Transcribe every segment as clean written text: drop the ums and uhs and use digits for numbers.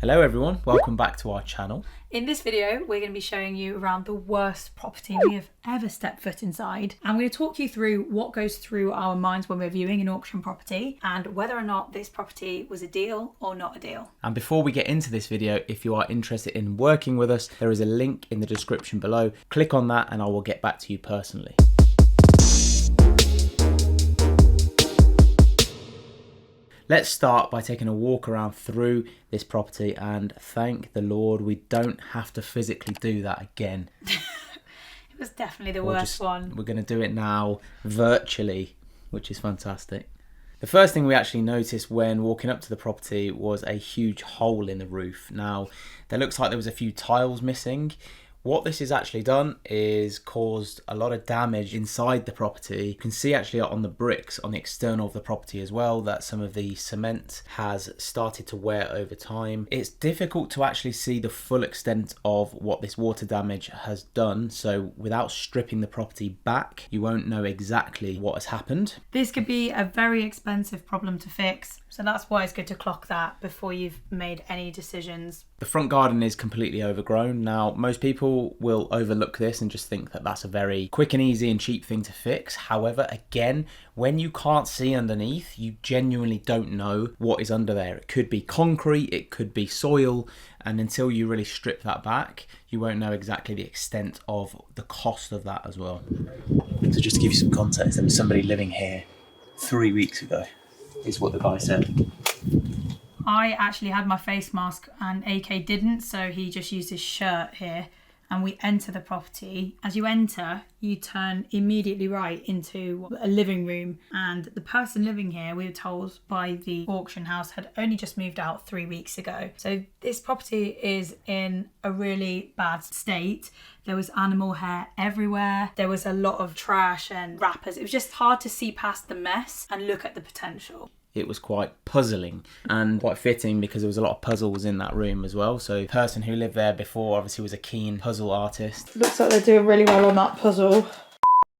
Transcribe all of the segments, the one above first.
Hello everyone, welcome back to our channel. In this video, we're going to be showing you around the worst property we have ever stepped foot inside. I'm going to talk you through what goes through our minds when we're viewing an auction property and whether or not this property was a deal or not a deal. And before we get into this video, if you are interested in working with us, there is a link in the description below. Click on that and I will get back to you personally. Let's start by taking a walk around through this property, and thank the Lord we don't have to physically do that again. It was definitely the worst one. We're going to do it now virtually, which is fantastic. The first thing we actually noticed when walking up to the property was a huge hole in the roof. Now, there looks like there was a few tiles missing. What this has actually done is caused a lot of damage inside the property. You can see actually on the bricks on the external of the property as well that some of the cement has started to wear over time. It's difficult to actually see the full extent of what this water damage has done, so without stripping the property back you won't know exactly what has happened. This could be a very expensive problem to fix, so that's why it's good to clock that before you've made any decisions. The front garden is completely overgrown. Now, most people will overlook this and just think that that's a very quick and easy and cheap thing to fix. However, again, when you can't see underneath, you genuinely don't know what is under there. It could be concrete, it could be soil, and until you really strip that back, you won't know exactly the extent of the cost of that as well. So just to give you some context, there was somebody living here 3 weeks ago, is what the guy said. I actually had my face mask and AK didn't, so he just used his shirt here. And we enter the property. As you enter, you turn immediately right into a living room. And the person living here, we were told by the auction house, had only just moved out 3 weeks ago. So this property is in a really bad state. There was animal hair everywhere. There was a lot of trash and wrappers. It was just hard to see past the mess and look at the potential. It was quite puzzling and quite fitting because there was a lot of puzzles in that room as well. So the person who lived there before obviously was a keen puzzle artist. Looks like they're doing really well on that puzzle.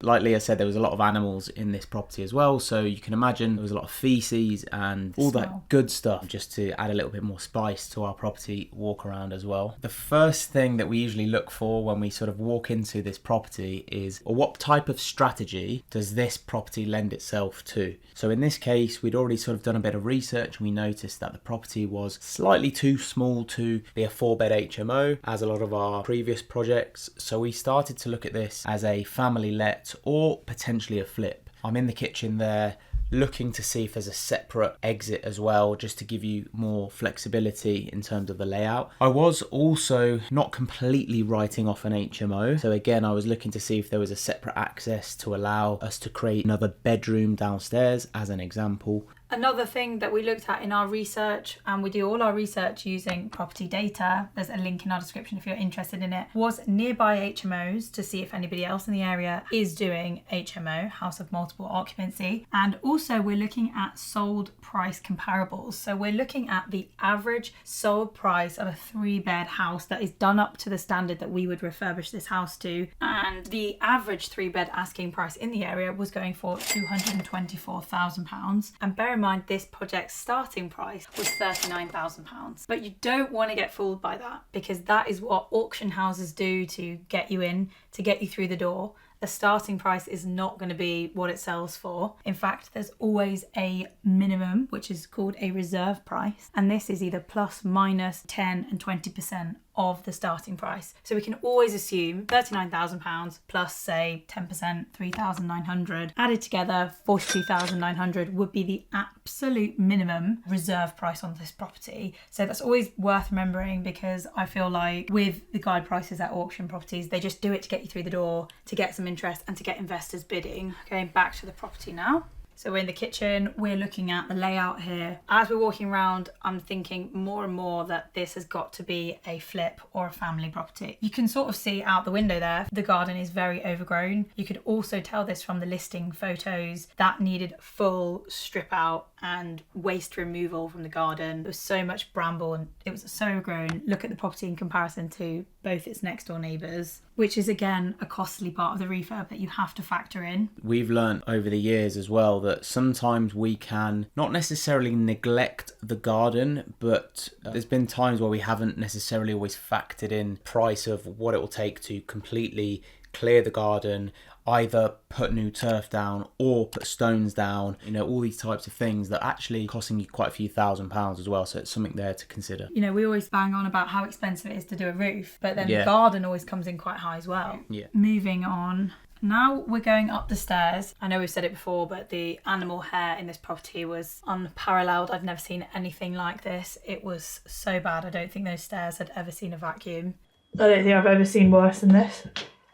Like Leah said, there was a lot of animals in this property as well, so you can imagine there was a lot of feces and all that good stuff, just to add a little bit more spice to our property walk around as well. The first thing that we usually look for when we sort of walk into this property is, well, what type of strategy does this property lend itself to? So in this case, we'd already sort of done a bit of research and we noticed that the property was slightly too small to be a 4-bed HMO, as a lot of our previous projects. So we started to look at this as a family let or potentially a flip. I'm in the kitchen there looking to see if there's a separate exit as well, just to give you more flexibility in terms of the layout. I was also not completely writing off an HMO, so again I was looking to see if there was a separate access to allow us to create another bedroom downstairs as an example. Another thing that we looked at in our research, and we do all our research using property data, there's a link in our description if you're interested in it, was nearby HMOs to see if anybody else in the area is doing HMO, house of multiple occupancy. And also we're looking at sold price comparables. So we're looking at the average sold price of a 3-bed house that is done up to the standard that we would refurbish this house to. And the average 3-bed asking price in the area was going for £224,000. And bear in mind, this project's starting price was £39,000. But you don't want to get fooled by that, because that is what auction houses do to get you in, to get you through the door. The starting price is not going to be what it sells for. In fact, there's always a minimum, which is called a reserve price. And this is either plus, minus 10 and 20% of the starting price. So we can always assume £39,000 plus, say, 10%, 3,900. Added together, 42,900 would be the absolute minimum reserve price on this property. So that's always worth remembering, because I feel like with the guide prices at auction properties, they just do it to get you through the door, to get some interest and to get investors bidding. Okay, back to the property now. So we're in the kitchen, we're looking at the layout here. As we're walking around, I'm thinking more and more that this has got to be a flip or a family property. You can sort of see out the window there, the garden is very overgrown. You could also tell this from the listing photos that needed full strip out and waste removal from the garden. There was so much bramble and it was so overgrown. Look at the property in comparison to both its next door neighbours, which is again a costly part of the refurb that you have to factor in. We've learnt over the years as well that sometimes we can not necessarily neglect the garden, but there's been times where we haven't necessarily always factored in price of what it will take to completely clear the garden, either put new turf down or put stones down, you know, all these types of things that actually costing you quite a few £1,000s as well. So it's something there to consider. You know, we always bang on about how expensive it is to do a roof, but then the garden always comes in quite high as well. Yeah. Moving on. Now we're going up the stairs. I know we've said it before, but the animal hair in this property was unparalleled. I've never seen anything like this. It was so bad. I don't think those stairs had ever seen a vacuum. I don't think I've ever seen worse than this.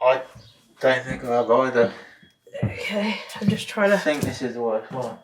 I don't think I have either. Okay, I'm just trying to... I think this is the worst one.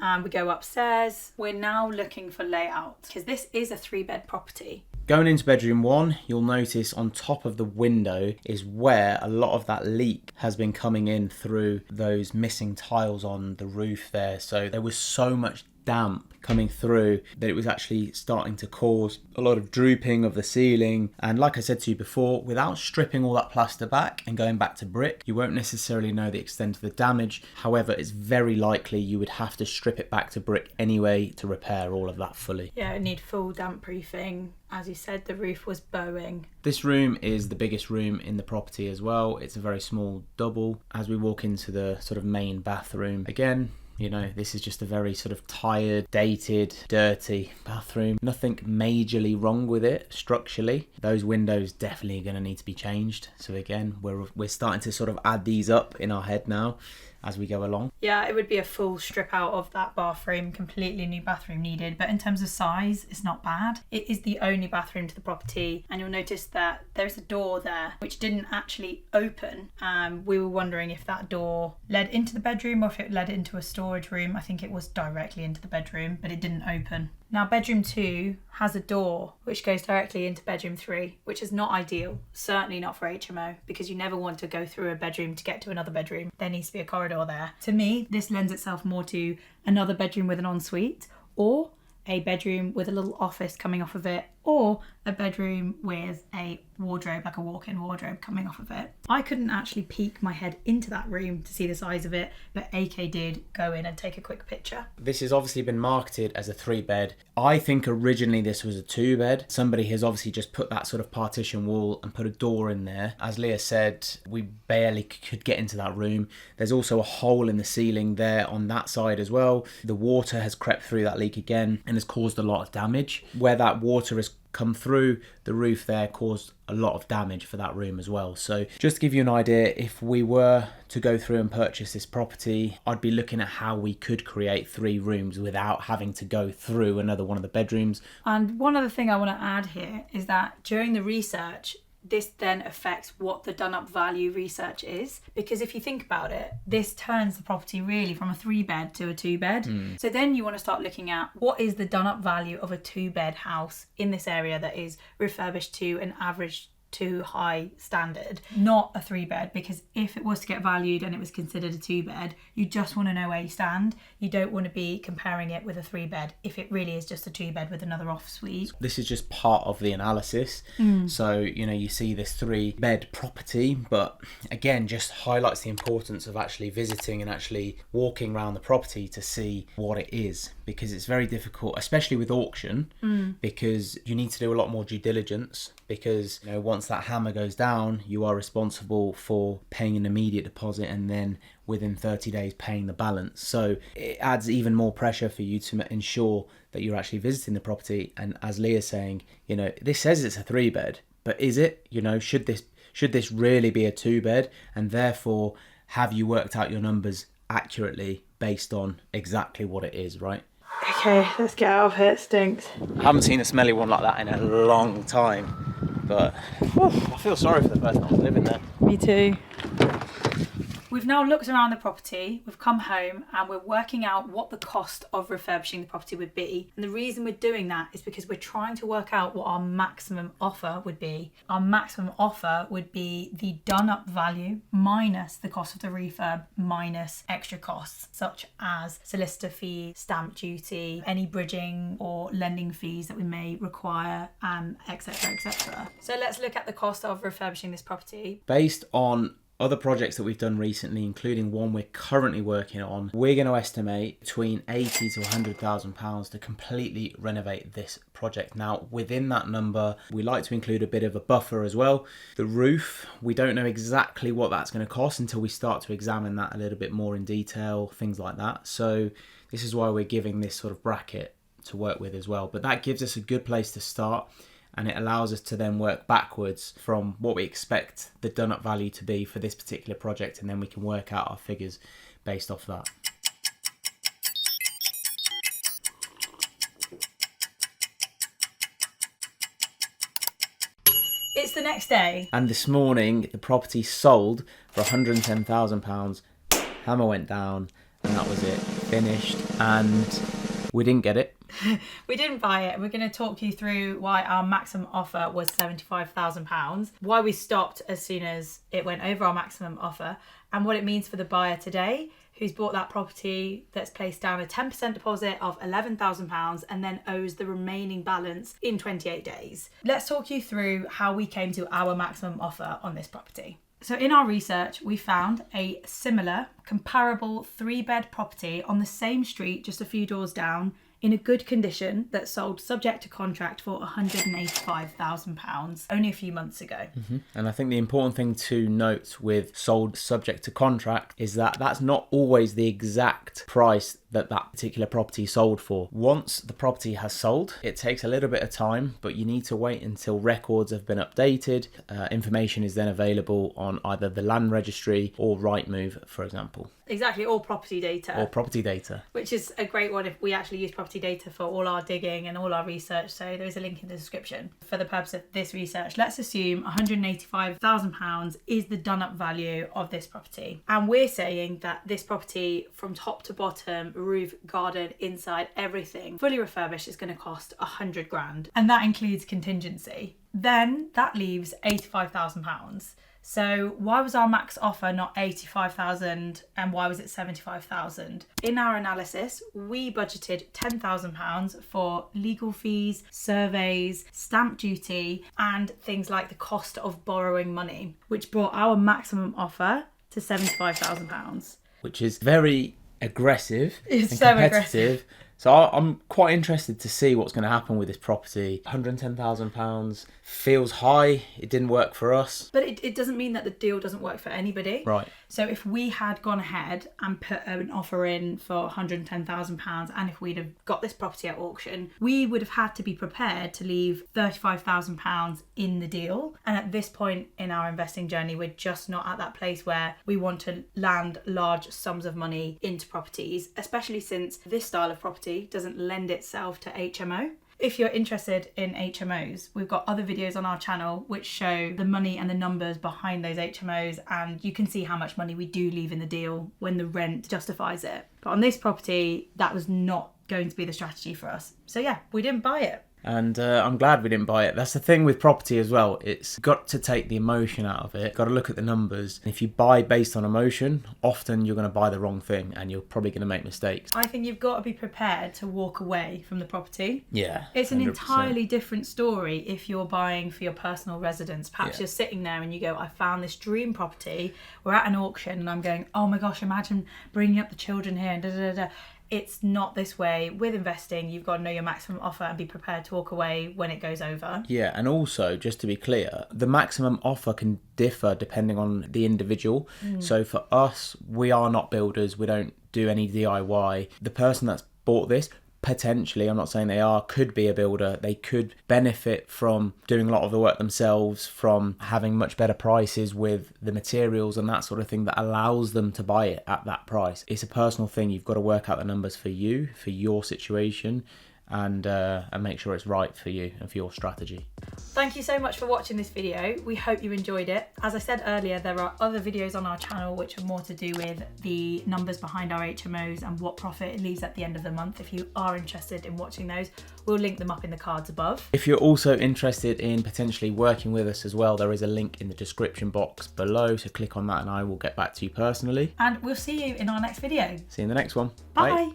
And we go upstairs. We're now looking for layout because this is a 3-bed property. Going into bedroom 1, you'll notice on top of the window is where a lot of that leak has been coming in through those missing tiles on the roof there. So there was so much damp coming through that it was actually starting to cause a lot of drooping of the ceiling. And like I said to you before, without stripping all that plaster back and going back to brick, you won't necessarily know the extent of the damage. However, it's very likely you would have to strip it back to brick anyway to repair all of that fully. Yeah, it need full damp proofing. As you said, the roof was bowing. This room is the biggest room in the property as well. It's a very small double. As we walk into the sort of main bathroom, again, you know, this is just a very sort of tired, dated, dirty bathroom. Nothing majorly wrong with it structurally. Those windows definitely are going to need to be changed. So again, we're starting to sort of add these up in our head now as we go along. Yeah, it would be a full strip out of that bathroom, completely new bathroom needed. But in terms of size, it's not bad. It is the only bathroom to the property. And you'll notice that there's a door there which didn't actually open. We were wondering if that door led into the bedroom or if it led into a storage room. I think it was directly into the bedroom, but it didn't open. Now, bedroom 2 has a door which goes directly into bedroom 3, which is not ideal. Certainly not for HMO, because you never want to go through a bedroom to get to another bedroom. There needs to be a corridor there. To me, this lends itself more to another bedroom with an ensuite, or a bedroom with a little office coming off of it, or a bedroom with a wardrobe, like a walk-in wardrobe coming off of it. I couldn't actually peek my head into that room to see the size of it, but AK did go in and take a quick picture. This has obviously been marketed as a 3-bed. I think originally this was a 2-bed. Somebody has obviously just put that sort of partition wall and put a door in there. As Lia said, we barely could get into that room. There's also a hole in the ceiling there on that side as well. The water has crept through that leak again and has caused a lot of damage. Where that water has come through the roof there caused a lot of damage for that room as well. So just to give you an idea, if we were to go through and purchase this property, I'd be looking at how we could create 3 rooms without having to go through another one of the bedrooms. And one other thing I want to add here is that during the research, this then affects what the done up value research is, because if you think about it, this turns the property really from a 3-bed to a 2-bed. So then you want to start looking at what is the done up value of a 2-bed house in this area that is refurbished to an average to high standard, not a 3-bed, because if it was to get valued and it was considered a 2-bed, you just want to know where you stand. You don't want to be comparing it with a 3-bed if it really is just a 2-bed with another off suite. This is just part of the analysis. So, you know, you see this 3-bed property, but again, just highlights the importance of actually visiting and actually walking around the property to see what it is, because it's very difficult, especially with auction, because you need to do a lot more due diligence, because, you know, once that hammer goes down, you are responsible for paying an immediate deposit and then within 30 days paying the balance. So it adds even more pressure for you to ensure that you're actually visiting the property. And as Lia's saying, you know, this says it's a 3-bed, but is it? You know, should this really be a 2-bed? And therefore, have you worked out your numbers accurately based on exactly what it is, right? Okay, let's get out of here, it stinks. I haven't seen a smelly one like that in a long time, but I feel sorry for the person that's living there. Me too. We've now looked around the property, we've come home and we're working out what the cost of refurbishing the property would be. And the reason we're doing that is because we're trying to work out what our maximum offer would be. Our maximum offer would be the done up value minus the cost of the refurb minus extra costs such as solicitor fee, stamp duty, any bridging or lending fees that we may require, etc, etc. So let's look at the cost of refurbishing this property. Based on other projects that we've done recently, including one we're currently working on, we're going to estimate between £80,000 to £100,000 to completely renovate this project. Now, within that number, we like to include a bit of a buffer as well. The roof, we don't know exactly what that's going to cost until we start to examine that a little bit more in detail, things like that. So this is why we're giving this sort of bracket to work with as well. But that gives us a good place to start, and it allows us to then work backwards from what we expect the done up value to be for this particular project, and then we can work out our figures based off that. It's the next day. And this morning, the property sold for £110,000. Hammer went down, and that was it. Finished, and we didn't get it. We didn't buy it. We're going to talk you through why our maximum offer was £75,000, why we stopped as soon as it went over our maximum offer, and what it means for the buyer today who's bought that property that's placed down a 10% deposit of £11,000 and then owes the remaining balance in 28 days. Let's talk you through how we came to our maximum offer on this property. So in our research, we found a similar, comparable 3-bed property on the same street, just a few doors down, in a good condition that sold subject to contract for £185,000 only a few months ago. And I think the important thing to note with sold subject to contract is that that's not always the exact price that that particular property sold for. Once the property has sold, it takes a little bit of time, but you need to wait until records have been updated. Information is then available on either the land registry or Rightmove, for example. Exactly, or property data. Or property data. Which is a great one if we actually use property data for all our digging and all our research. So there is a link in the description. For the purpose of this research, let's assume £185,000 is the done up value of this property. And we're saying that this property from top to bottom, roof, garden, inside, everything, fully refurbished is going to cost £100,000. And that includes contingency. Then that leaves £85,000. So why was our max offer not 85,000 and why was it 75,000? In our analysis, we budgeted £10,000 for legal fees, surveys, stamp duty, and things like the cost of borrowing money, which brought our maximum offer to £75,000. Which is very aggressive and so competitive. aggressive. So I'm quite interested to see what's going to happen with this property. £110,000 feels high. It didn't work for us. But it doesn't mean that the deal doesn't work for anybody. Right. So if we had gone ahead and put an offer in for £110,000 and if we'd have got this property at auction, we would have had to be prepared to leave £35,000 in the deal. And at this point in our investing journey, we're just not at that place where we want to land large sums of money into properties, especially since this style of property doesn't lend itself to HMO. If you're interested in HMOs, we've got other videos on our channel which show the money and the numbers behind those HMOs, and you can see how much money we do leave in the deal when the rent justifies it. But on this property, that was not going to be the strategy for us. So yeah, we didn't buy it. And I'm glad we didn't buy it. That's the thing with property as well. It's got to take the emotion out of it. Got to look at the numbers. If you buy based on emotion, often you're going to buy the wrong thing and you're probably going to make mistakes. I think you've got to be prepared to walk away from the property. Yeah. It's an 100%. entirely different story if you're buying for your personal residence. Perhaps Yeah. you're sitting there and you go, I found this dream property. We're at an auction and I'm going, oh my gosh, imagine bringing up the children here and da da da da. It's not this way. With investing, you've got to know your maximum offer and be prepared to walk away when it goes over. Yeah, and also, just to be clear, the maximum offer can differ depending on the individual. So for us, we are not builders. We don't do any DIY. The person that's bought this, potentially, I'm not saying they are, could be a builder. They could benefit from doing a lot of the work themselves, from having much better prices with the materials and that sort of thing that allows them to buy it at that price. It's a personal thing. You've got to work out the numbers for you, for your situation, and make sure it's right for you and for your strategy. Thank you so much for watching this video. We hope you enjoyed it. As I said earlier, there are other videos on our channel which are more to do with the numbers behind our HMOs and what profit it leaves at the end of the month. If you are interested in watching those, we'll link them up in the cards above. If you're also interested in potentially working with us as well, there is a link in the description box below, so click on that and I will get back to you personally. And we'll see you in our next video. See you in the next one. Bye.